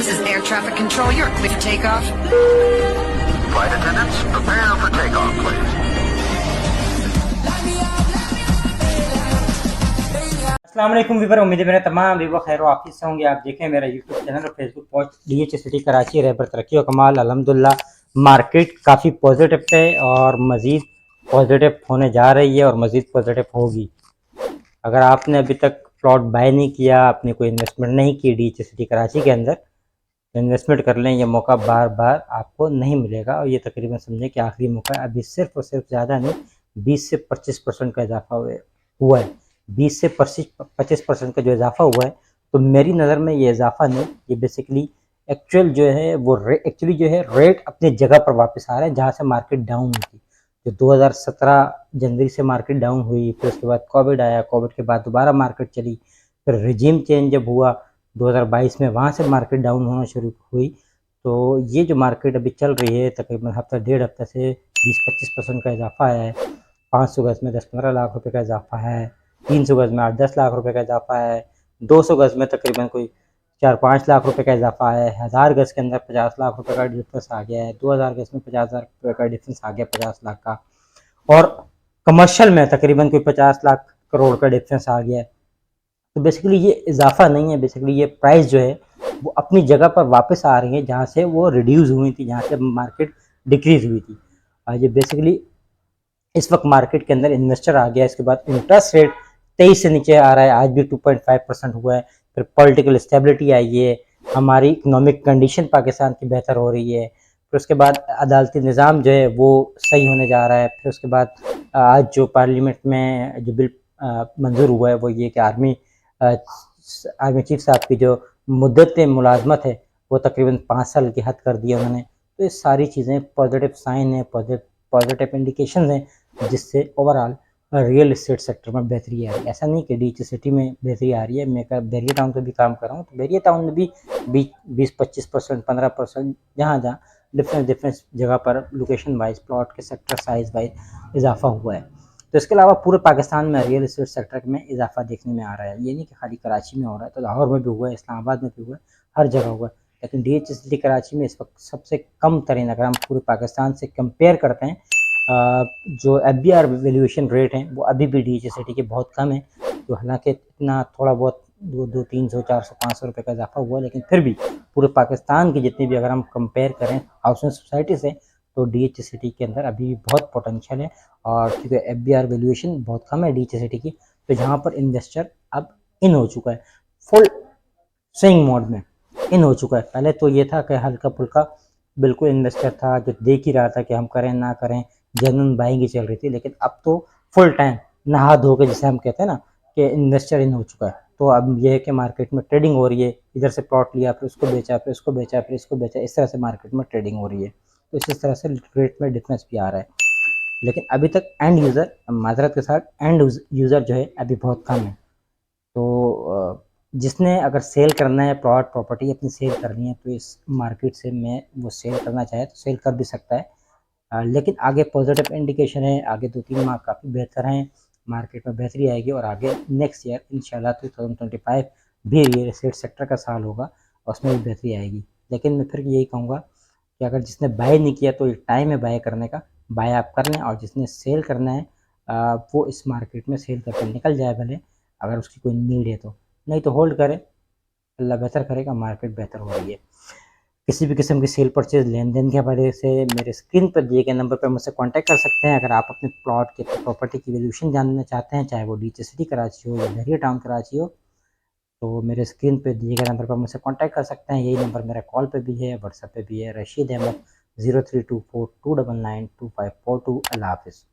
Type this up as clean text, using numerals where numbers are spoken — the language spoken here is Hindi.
This is air traffic control. You're clear for takeoff. Flight attendants, prepare for takeoff, please. अस्सलाम वालेकुम वीवर, उम्मीद है मेरे तमाम वीवर खैर वाफिस से होंगे। आप देखें मेरा यूट्यूब चैनल और Facebook post DH city Karachi रहबर तरक्की और कमाल। अल्हम्दुलिल्लाह मार्केट काफ़ी पॉजिटिव है और मज़ीद पॉजिटिव होने जा रही है और मज़ीद पॉजिटिव होगी। अगर आपने अभी तक प्लॉट बाय नहीं किया, आपने कोई इन्वेस्टमेंट नहीं की DH सिटी कराची के अंदर, तो इन्वेस्टमेंट कर लें। ये मौका बार बार आपको नहीं मिलेगा और ये तकरीबन समझें कि आखिरी मौका है। अभी सिर्फ और सिर्फ ज़्यादा नहीं 20 से 25% का इजाफा हुआ है। 20 से 25% का जो इजाफा हुआ है, तो मेरी नज़र में ये इजाफा नहीं, ये बेसिकली एक्चुअल जो है वो एक्चुअली जो है रेट अपनी जगह पर वापस आ रहा है जहाँ से मार्केट डाउन हुई थी। जो 2017 जनवरी से मार्केट डाउन हुई, फिर उसके बाद कोविड आया, कोविड के बाद दोबारा मार्केट चली, फिर रिजीम चेंज जब हुआ 2022 में, वहाँ से मार्केट डाउन होना शुरू हुई। तो ये जो मार्केट अभी चल रही है तकरीबन हफ्ता डेढ़ हफ्ते से 20-25% का इजाफा आया है। 500 गज़ में 10-15 लाख रुपए का इजाफा है, 300 गज़ में 8-10 लाख रुपए का इजाफा है, 200 गज़ में तकरीबन कोई 4-5 लाख रुपए का इजाफा है, 1000 गज़ के अंदर 50 लाख रुपए का डिफरेंस आ गया है, 2000 गज़ में 50,000 रुपये का डिफरेंस आ गया 50 लाख का, और कमर्शियल में तकरीबन कोई 50 लाख करोड़ का डिफरेंस आ गया है। तो बेसिकली ये इजाफा नहीं है, बेसिकली ये प्राइस जो है वो अपनी जगह पर वापस आ रही है जहाँ से वो रिड्यूस हुई थी, जहाँ से मार्केट डिक्रीज हुई थी। ये बेसिकली इस वक्त मार्केट के अंदर इन्वेस्टर आ गया। इसके बाद इंटरेस्ट रेट 23 से नीचे आ रहा है, आज भी 2.5% हुआ है। फिर पॉलिटिकल स्टेबिलिटी आई है, हमारी इकोनॉमिक कंडीशन पाकिस्तान की बेहतर हो रही है। फिर उसके बाद अदालती निज़ाम जो है वो सही होने जा रहा है। फिर उसके बाद आज जो पार्लियामेंट में जो बिल मंजूर हुआ है वो ये कि आर्मी चीफ साहब की जो मुद्दत मुलाजमत है वो तकरीबन 5 साल की हद कर दी है उन्होंने। तो ये सारी चीज़ें पॉजिटिव साइन है, पॉजिटिव इंडिकेशन हैं जिससे ओवरऑल रियल इस्टेट सेक्टर में बेहतरी आ रही है। ऐसा नहीं कि DH सिटी में बेहतरी आ रही है, मैं बैरिया टाउन पे भी काम कर रहा हूँ, तो बैरिया टाउन में भी 20-25%, 15% जहाँ डिफरेंट जगह पर लोकेशन वाइज, प्लॉट के सेक्टर साइज वाइज इजाफा हुआ है। तो इसके अलावा पूरे पाकिस्तान में रियल इस्टेट सेक्टर में इजाफा देखने में आ रहा है। ये नहीं कि खाली कराची में हो रहा है, तो लाहौर में भी हुआ है, इस्लामाबाद में भी हुआ है, हर जगह हुआ है। लेकिन DH सिटी कराची में इस वक्त सबसे कम तरीन, अगर हम पूरे पाकिस्तान से कंपेयर करते हैं, जो FBR वैल्यूएशन रेट हैं वो अभी भी DH सिटी के बहुत कम है। जो हालांकि इतना थोड़ा बहुत 200, 300, 400, 500 रुपये का इजाफा हुआ है, लेकिन फिर भी पूरे पाकिस्तान की जितनी भी अगर हम कंपेयर करें हाउसिंग सोसाइटी से, तो DH सिटी के अंदर अभी भी बहुत पोटेंशियल है। और क्योंकि FBR वैल्यूएशन बहुत कम है DH सिटी की, तो जहाँ पर इन्वेस्टर अब इन हो चुका है, फुल स्विंग मोड में इन हो चुका है। पहले तो ये था कि हल्का फुल्का बिल्कुल इन्वेस्टर था जो देख ही रहा था कि हम करें ना करें, जेन्युइन बाइंग ही चल रही थी। लेकिन अब तो फुल टाइम नहा धो के, जिसे हम कहते हैं ना, कि इन्वेस्टर इन हो चुका है। तो अब यह है कि मार्केट में ट्रेडिंग हो रही है, इधर से प्लॉट लिया, फिर उसको बेचा, फिर उसको बेचा, फिर इसको बेचा, इस तरह से मार्केट में ट्रेडिंग हो रही है। तो इस तरह से रेट में डिफरेंस भी आ रहा है। लेकिन अभी तक एंड यूज़र, माजरत के साथ एंड यूज़र जो है अभी बहुत कम है। तो जिसने अगर सेल करना है, प्लॉट प्रॉपर्टी अपनी सेल करनी है, तो इस मार्केट से मैं वो सेल करना चाहे तो सेल कर भी सकता है। लेकिन आगे पॉजिटिव इंडिकेशन है, आगे 2-3 माह काफ़ी बेहतर हैं, मार्केट में बेहतरी आएगी और आगे नेक्स्ट ईयर इंशाल्लाह 2025 भी रियल एस्टेट सेक्टर का साल होगा और उसमें भी बेहतरी आएगी। लेकिन मैं फिर यही कहूँगा कि अगर जिसने बाय नहीं किया तो टाइम है बाय करने का, बाय आप कर लें, और जिसने सेल करना है वो इस मार्केट में सेल करके निकल जाए भले, अगर उसकी कोई नीड है तो। नहीं तो होल्ड करें, अल्लाह बेहतर करेगा, मार्केट बेहतर हो रही है। किसी भी किस्म की सेल परचेज लेन देन के हवाले से मेरे स्क्रीन पर दिए गए नंबर पर मुझसे कांटेक्ट कर सकते हैं। अगर आप अपने प्लॉट के प्रॉपर्टी की वैल्यूएशन जानना चाहते हैं, चाहे वो DH सिटी कराची हो या बैरिया टाउन कराची हो, तो मेरे स्क्रीन पे दिए गए नंबर पर मुझसे कांटेक्ट कर सकते हैं। यही नंबर मेरा कॉल पे भी है, व्हाट्सएप पे भी है, रशीद अहमद 0324299252। अल्लाह हाफिज़।